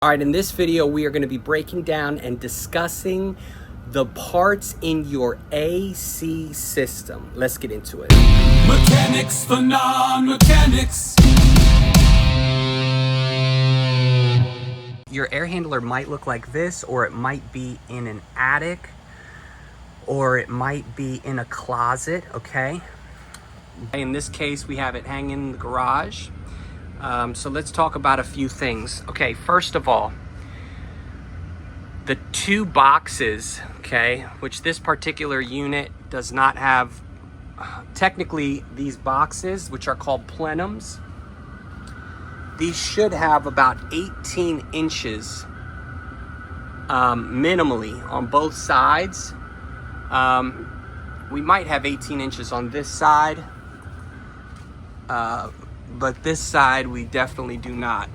All right, in this video, we are going to be breaking down and discussing the parts in your AC system. Let's get into it. Mechanics for non-mechanics. Your air handler might look like this, or it might be in an attic, or it might be in a closet, okay? In this case, we have it hanging in the garage. So let's talk about a few things. Okay, first of all, the two boxes, okay, which this particular unit does not have, technically these boxes, which are called plenums, these should have about 18 inches minimally on both sides. We might have 18 inches on this side, but this side we definitely do not.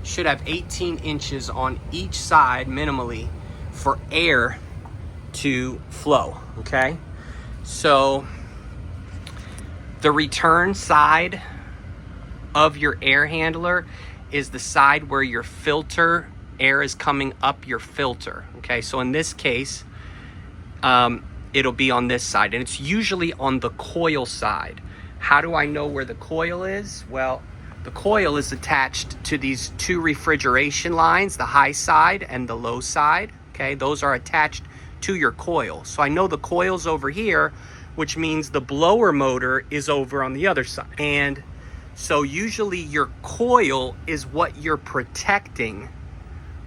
Should have 18 inches on each side minimally for air to flow, okay? So the return side of your air handler is the side where your filter air is coming up your filter, okay? So in this case, it'll be on this side, and it's usually on the coil side. How do I know where the coil is? Well, the coil is attached to these two refrigeration lines, the high side and the low side, okay? Those are attached to your coil. So I know the coil's over here, which means the blower motor is over on the other side. And so usually your coil is what you're protecting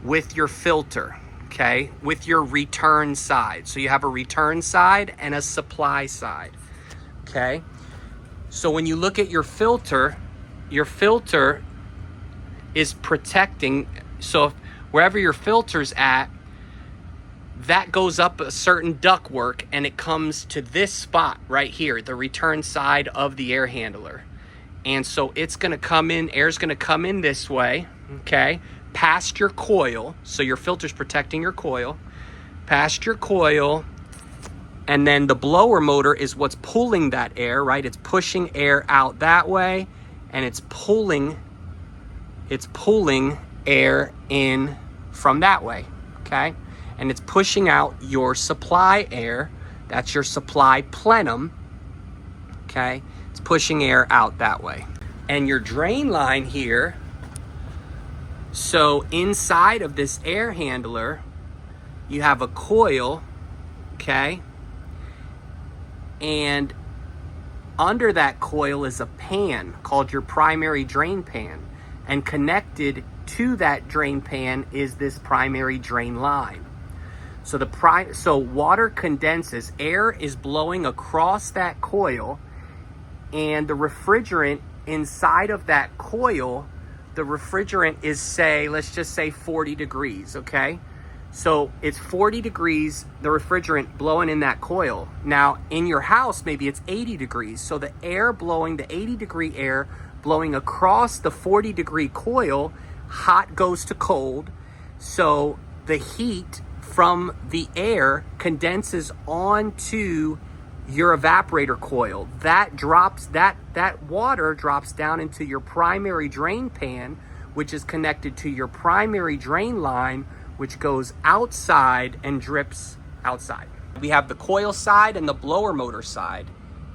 with your filter, okay? With your return side. So you have a return side and a supply side, okay? So when you look at your filter is protecting, so wherever your filter's at, that goes up a certain ductwork and it comes to this spot right here, the return side of the air handler. And so it's gonna come in, air's gonna come in this way, okay, past your coil. So your filter's protecting your coil, past your coil, and then the blower motor is what's pulling that air, right? It's pushing air out that way, and it's pulling air in from that way, okay? And it's pushing out your supply air. That's your supply plenum, okay? It's pushing air out that way. And your drain line here, so inside of this air handler, you have a coil, okay? And under that coil is a pan called your primary drain pan. And connected to that drain pan is this primary drain line. So so water condenses, air is blowing across that coil, and the refrigerant inside of that coil, the refrigerant is, say, let's just say 40 degrees, okay? So it's 40 degrees, the refrigerant blowing in that coil. Now in your house, maybe it's 80 degrees. So the air blowing, the 80 degree air blowing across the 40 degree coil, hot goes to cold. So the heat from the air condenses onto your evaporator coil. That drops, that water drops down into your primary drain pan, which is connected to your primary drain line, which goes outside and drips outside. We have the coil side and the blower motor side.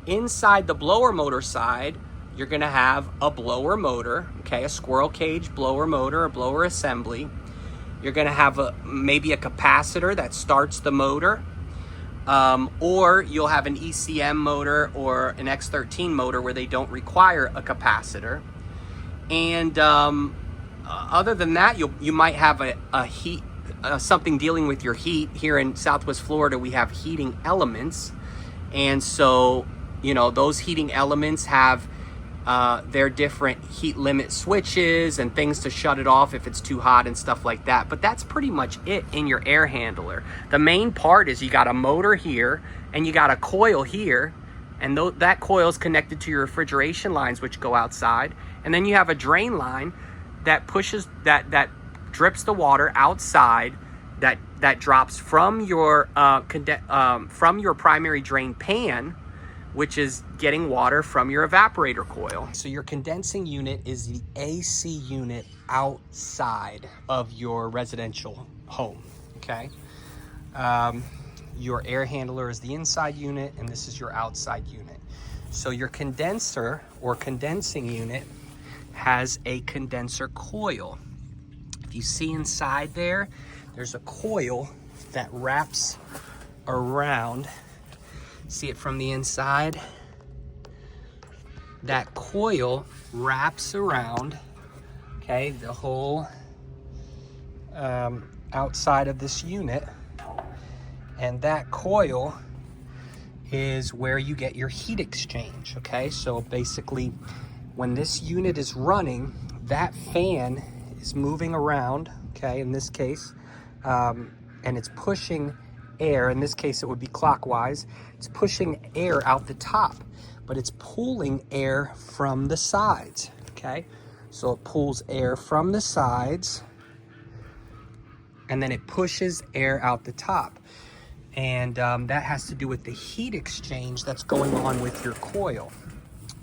Inside the blower motor side, you're gonna have a blower motor, okay, a squirrel cage blower motor, a blower assembly. You're gonna have maybe a capacitor that starts the motor, or you'll have an ECM motor or an X13 motor where they don't require a capacitor. And other than that, you might have a heat, something dealing with your heat. Here in Southwest Florida, we have heating elements. And so, you know, those heating elements have their different heat limit switches and things to shut it off if it's too hot and stuff like that. But that's pretty much it in your air handler. The main part is you got a motor here and you got a coil here, and that coil is connected to your refrigeration lines, which go outside. And then you have a drain line that pushes, that drips the water outside, that drops from your primary drain pan, which is getting water from your evaporator coil. So your condensing unit is the AC unit outside of your residential home, okay? Your air handler is the inside unit, and this is your outside unit. So your condenser or condensing unit has a condenser coil. If you see inside there, there's a coil that wraps around. See it from the inside? That coil wraps around, okay, the whole outside of this unit. And that coil is where you get your heat exchange, okay? So basically, when this unit is running, that fan is moving around, okay, in this case, and it's pushing air. In this case, it would be clockwise. It's pushing air out the top, but it's pulling air from the sides, okay? So it pulls air from the sides, and then it pushes air out the top. And that has to do with the heat exchange that's going on with your coil.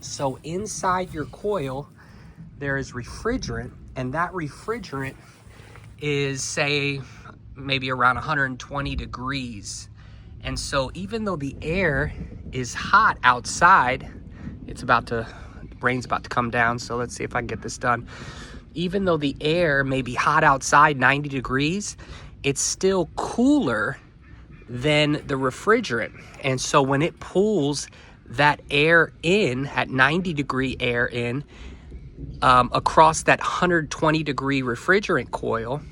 So inside your coil, there is refrigerant, and that refrigerant is, say, maybe around 120 degrees. And so even though the air is hot outside, the rain's about to come down, so let's see if I can get this done. Even though the air may be hot outside, 90 degrees, it's still cooler than the refrigerant. And so when it pulls that air in, at 90 degree air in, across that 120 degree refrigerant coil,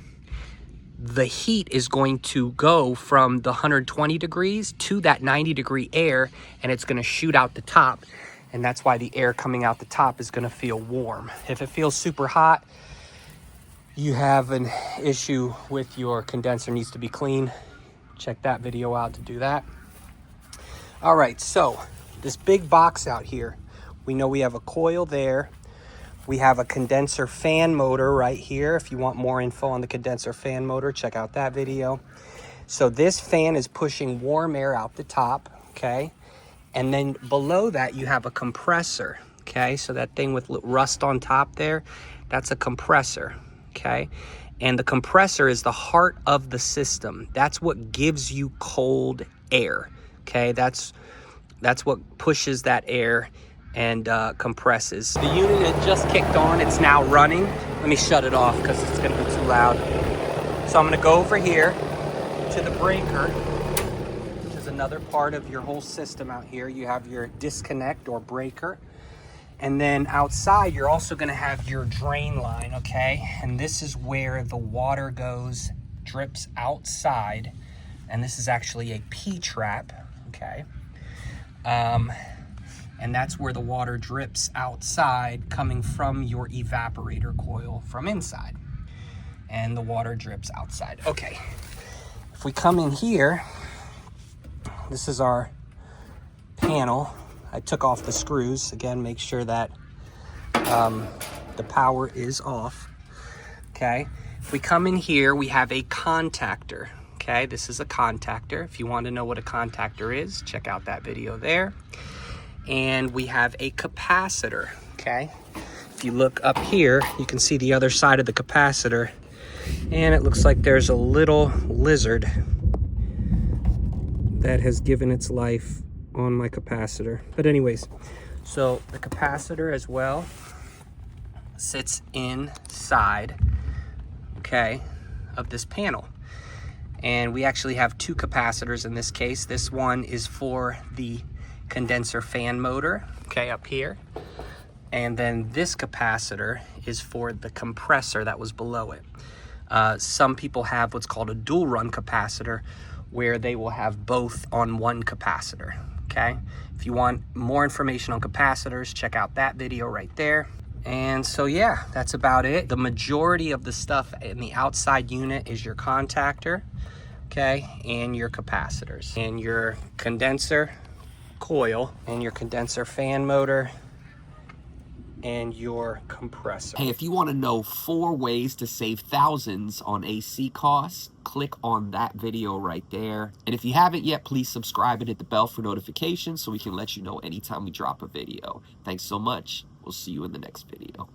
the heat is going to go from the 120 degrees to that 90 degree air, and it's going to shoot out the top. And that's why the air coming out the top is going to feel warm. If it feels super hot, you have an issue with your condenser. Needs to be clean. Check that video out to do that. All right, so this big box out here, we know we have a coil there. We have a condenser fan motor right here. If you want more info on the condenser fan motor, check out that video. So this fan is pushing warm air out the top, okay? And then below that, you have a compressor, okay? So that thing with rust on top there, that's a compressor, okay? And the compressor is the heart of the system. That's what gives you cold air, okay? That's what pushes that air and compresses. The unit had just kicked on. It's now running. Let me shut it off because it's going to be too loud. So I'm going to go over here to the breaker, which is another part of your whole system out here. You have your disconnect or breaker. And then outside, you're also going to have your drain line, okay? And this is where the water goes, drips outside. And this is actually a P-trap, okay? And that's where the water drips outside, coming from your evaporator coil from inside. And the water drips outside. Okay, if we come in here, this is our panel. I took off the screws. Again, make sure that the power is off, okay? If we come in here, we have a contactor, okay? This is a contactor. If you want to know what a contactor is, check out that video there. And we have a capacitor, okay? If you look up here, you can see the other side of the capacitor, and it looks like there's a little lizard that has given its life on my capacitor. But anyways, so the capacitor as well sits inside, okay, of this panel. And we actually have two capacitors in this case. This one is for the condenser fan motor, okay, up here. And then this capacitor is for the compressor that was below it. Some people have what's called a dual run capacitor, where they will have both on one capacitor, okay? If you want more information on capacitors, check out that video right there. And so yeah, that's about it. The majority of the stuff in the outside unit is your contactor, okay, and your capacitors, and your condenser coil, and your condenser fan motor, and your compressor. Hey, if you want to know 4 ways to save thousands on AC costs, click on that video right there. And if you haven't yet, please subscribe and hit the bell for notifications so we can let you know anytime we drop a video. Thanks so much. We'll see you in the next video.